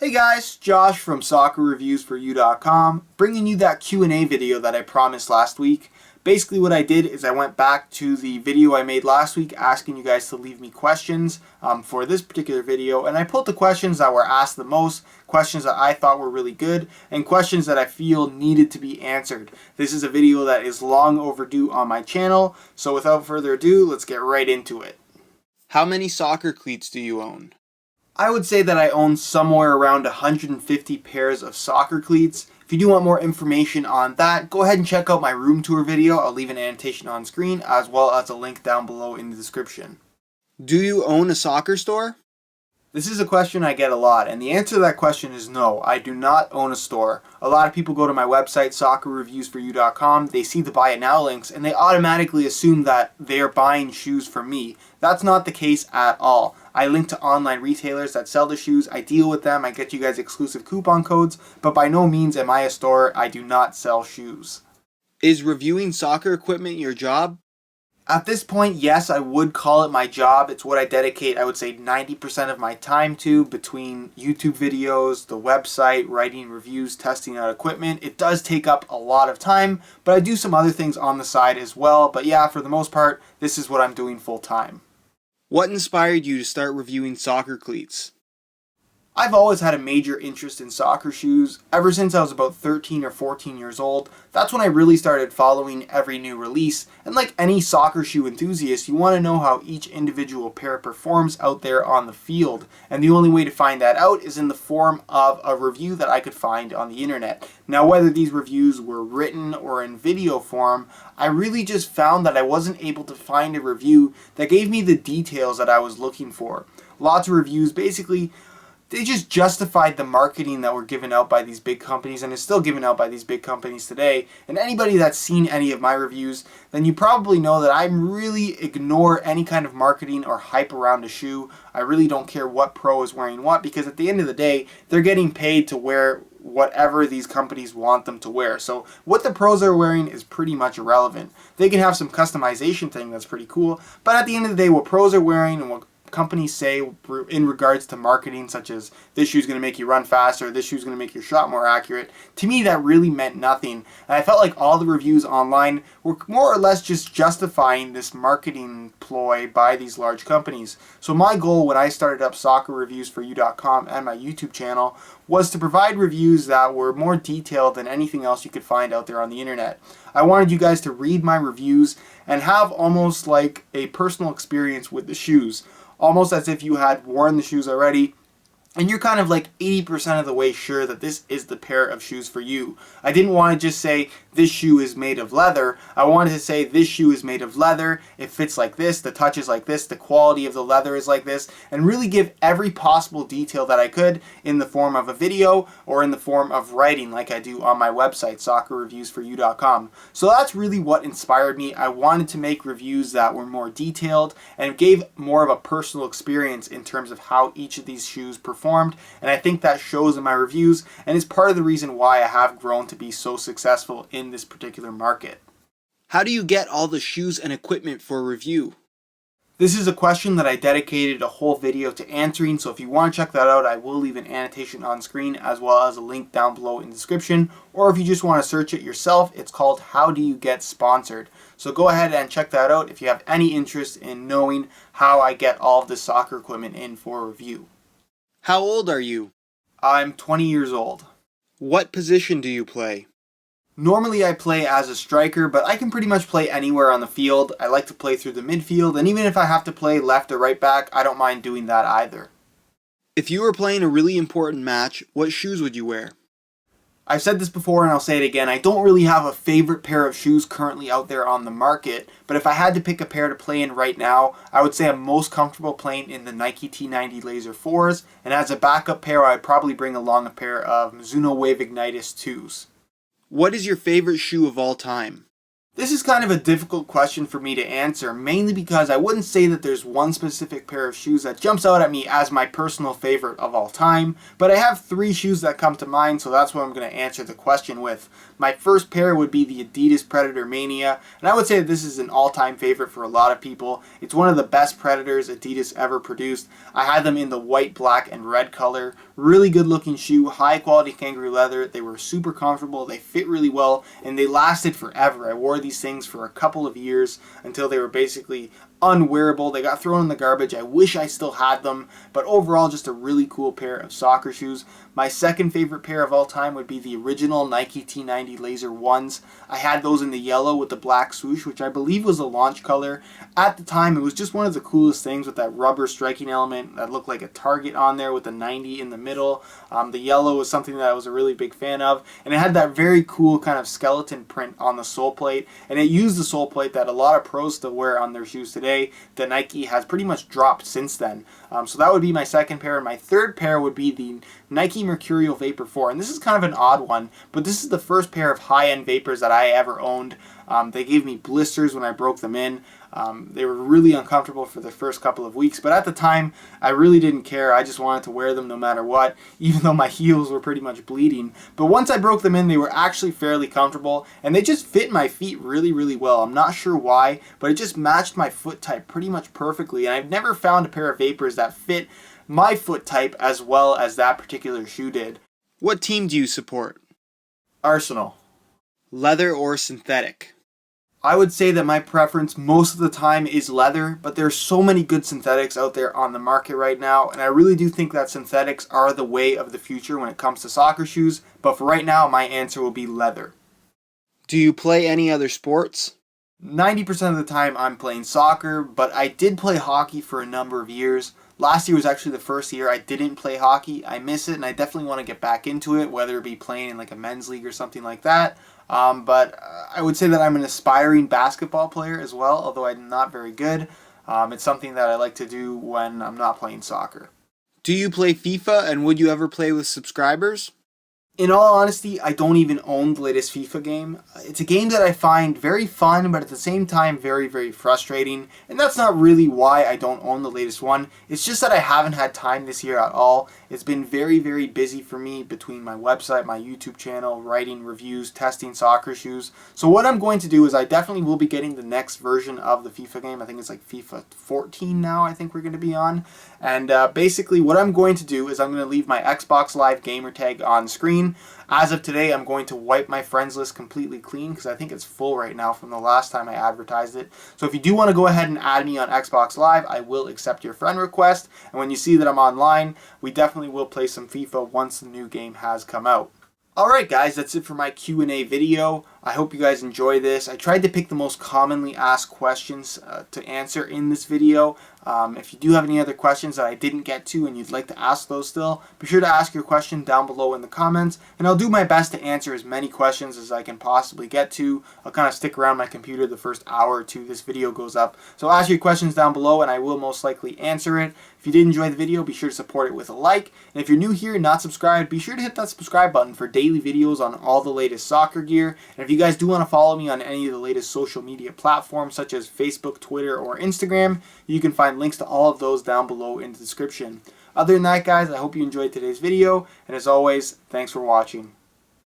Hey guys, Josh from soccerreviewsforyou.com, bringing you that Q&A video that I promised last week. Basically what I did is I went back to the video I made last week asking you guys to leave me questions for this particular video, and I pulled the questions that were asked the most, questions that I thought were really good, and questions that I feel needed to be answered. This is a video that is long overdue on my channel, so without further ado, let's get right into it. How many soccer cleats do you own? I would say that I own somewhere around 150 pairs of soccer cleats. If you do want more information on that, go ahead and check out my room tour video. I'll leave an annotation on screen as well as a link down below in the description. Do you own a soccer store? This is a question I get a lot, and the answer to that question is no, I do not own a store. A lot of people go to my website, soccerreviewsforyou.com, they see the buy it now links, and they automatically assume that they are buying shoes from me. That's not the case at all. I link to online retailers that sell the shoes, I deal with them, I get you guys exclusive coupon codes, but by no means am I a store. I do not sell shoes. Is reviewing soccer equipment your job? At this point, yes, I would call it my job. It's what I dedicate, I would say, 90% of my time to, between YouTube videos, the website, writing reviews, testing out equipment. It does take up a lot of time, but I do some other things on the side as well. But yeah, for the most part, this is what I'm doing full time. What inspired you to start reviewing soccer cleats? I've always had a major interest in soccer shoes. Ever since I was about 13 or 14 years old, that's when I really started following every new release. And like any soccer shoe enthusiast, you want to know how each individual pair performs out there on the field. And the only way to find that out is in the form of a review that I could find on the internet. Now, whether these reviews were written or in video form, I really just found that I wasn't able to find a review that gave me the details that I was looking for. Lots of reviews basically, they just justified the marketing that were given out by these big companies, and is still given out by these big companies today. And anybody that's seen any of my reviews, then you probably know that I really ignore any kind of marketing or hype around a shoe. I really don't care what pro is wearing what, because at the end of the day, they're getting paid to wear whatever these companies want them to wear. So what the pros are wearing is pretty much irrelevant. They can have some customization thing that's pretty cool, but at the end of the day, what pros are wearing and what companies say in regards to marketing, such as this shoe's going to make you run faster, this shoe's going to make your shot more accurate, to me that really meant nothing. And I felt like all the reviews online were more or less just justifying this marketing ploy by these large companies. So my goal when I started up soccerreviewsforyou.com and my YouTube channel was to provide reviews that were more detailed than anything else you could find out there on the internet. I wanted you guys to read my reviews and have almost like a personal experience with the shoes. Almost as if you had worn the shoes already, and you're kind of like 80% of the way sure that this is the pair of shoes for you. I didn't want to just say this shoe is made of leather. I wanted to say this shoe is made of leather, it fits like this, the touch is like this, the quality of the leather is like this, and really give every possible detail that I could in the form of a video or in the form of writing like I do on my website, soccerreviewsforyou.com. So that's really what inspired me. I wanted to make reviews that were more detailed and gave more of a personal experience in terms of how each of these shoes performed, and I think that shows in my reviews and is part of the reason why I have grown to be so successful in this particular market. How do you get all the shoes and equipment for review? This is a question that I dedicated a whole video to answering, so if you want to check that out, I will leave an annotation on screen as well as a link down below in the description, or if you just want to search it yourself, it's called How Do You Get Sponsored. So go ahead and check that out if you have any interest in knowing how I get all of the soccer equipment in for review. How old are you? I'm 20 years old. What position do you play? Normally I play as a striker, but I can pretty much play anywhere on the field. I like to play through the midfield, and even if I have to play left or right back, I don't mind doing that either. If you were playing a really important match, what shoes would you wear? I've said this before and I'll say it again, I don't really have a favorite pair of shoes currently out there on the market, but if I had to pick a pair to play in right now, I would say I'm most comfortable playing in the Nike T90 Laser 4s, and as a backup pair I'd probably bring along a pair of Mizuno Wave Ignitus 2s. What is your favorite shoe of all time? This is kind of a difficult question for me to answer, mainly because I wouldn't say that there's one specific pair of shoes that jumps out at me as my personal favorite of all time, but I have three shoes that come to mind, so that's what I'm going to answer the question with. My first pair would be the Adidas Predator Mania, and I would say that this is an all-time favorite for a lot of people. It's one of the best Predators Adidas ever produced. I had them in the white, black, and red color. Really good looking shoe, high quality kangaroo leather. They were super comfortable, they fit really well, and they lasted forever. I wore these things for a couple of years until they were basically unwearable. They got thrown in the garbage. I wish I still had them, but overall just a really cool pair of soccer shoes. My second favorite pair of all time would be the original Nike T90 Laser 1s. I had those in the yellow with the black swoosh, which I believe was a launch color. At the time, it was just one of the coolest things with that rubber striking element that looked like a target on there with the 90 in the middle. The yellow was something that I was a really big fan of, and it had that very cool kind of skeleton print on the sole plate, and it used the sole plate that a lot of pros still wear on their shoes today that Nike has pretty much dropped since then. So that would be my second pair, and my third pair would be the Nike Mercurial Vapor 4, and this is kind of an odd one, but this is the first pair of high-end Vapors that I ever owned. They gave me blisters when I broke them in. They were really uncomfortable for the first couple of weeks, but at the time I really didn't care. I just wanted to wear them no matter what, even though my heels were pretty much bleeding. But once I broke them in, they were actually fairly comfortable, and they just fit my feet really, really well. I'm not sure why, but it just matched my foot type pretty much perfectly, and I've never found a pair of Vapors that fit my foot type as well as that particular shoe did. What team do you support? Arsenal. Leather or synthetic? I would say that my preference most of the time is leather, but there's so many good synthetics out there on the market right now, and I really do think that synthetics are the way of the future when it comes to soccer shoes, but for right now, my answer will be leather. Do you play any other sports? 90% of the time I'm playing soccer, but I did play hockey for a number of years. Last year was actually the first year I didn't play hockey. I miss it, and I definitely want to get back into it, whether it be playing in like a men's league or something like that. But I would say that I'm an aspiring basketball player as well, although I'm not very good. It's something that I like to do when I'm not playing soccer. Do you play FIFA, and would you ever play with subscribers? In all honesty, I don't even own the latest FIFA game. It's a game that I find very fun, but at the same time very, very frustrating. And that's not really why I don't own the latest one. It's just that I haven't had time this year at all. It's been very, very busy for me between my website, my YouTube channel, writing reviews, testing soccer shoes. So what I'm going to do is I definitely will be getting the next version of the FIFA game. I think it's like FIFA 14 now I think we're going to be on. And basically what I'm going to do is I'm going to leave my Xbox Live gamer tag on screen. As of today, I'm going to wipe my friends list completely clean because I think it's full right now from the last time I advertised it. So if you do want to go ahead and add me on Xbox Live, I will accept your friend request. And when you see that I'm online, we definitely will play some FIFA once the new game has come out. Alright guys, that's it for my Q&A video. I hope you guys enjoy this. I tried to pick the most commonly asked questions to answer in this video. If you do have any other questions that I didn't get to and you'd like to ask those still, be sure to ask your question down below in the comments, and I'll do my best to answer as many questions as I can possibly get to. I'll kind of stick around my computer the first hour or two this video goes up. So ask your questions down below and I will most likely answer it. If you did enjoy the video, be sure to support it with a like. And if you're new here and not subscribed, be sure to hit that subscribe button for daily videos on all the latest soccer gear. And if you guys do want to follow me on any of the latest social media platforms such as Facebook, Twitter, or Instagram, you can find links to all of those down below in the description. Other than that, guys, I hope you enjoyed today's video, and as always, thanks for watching.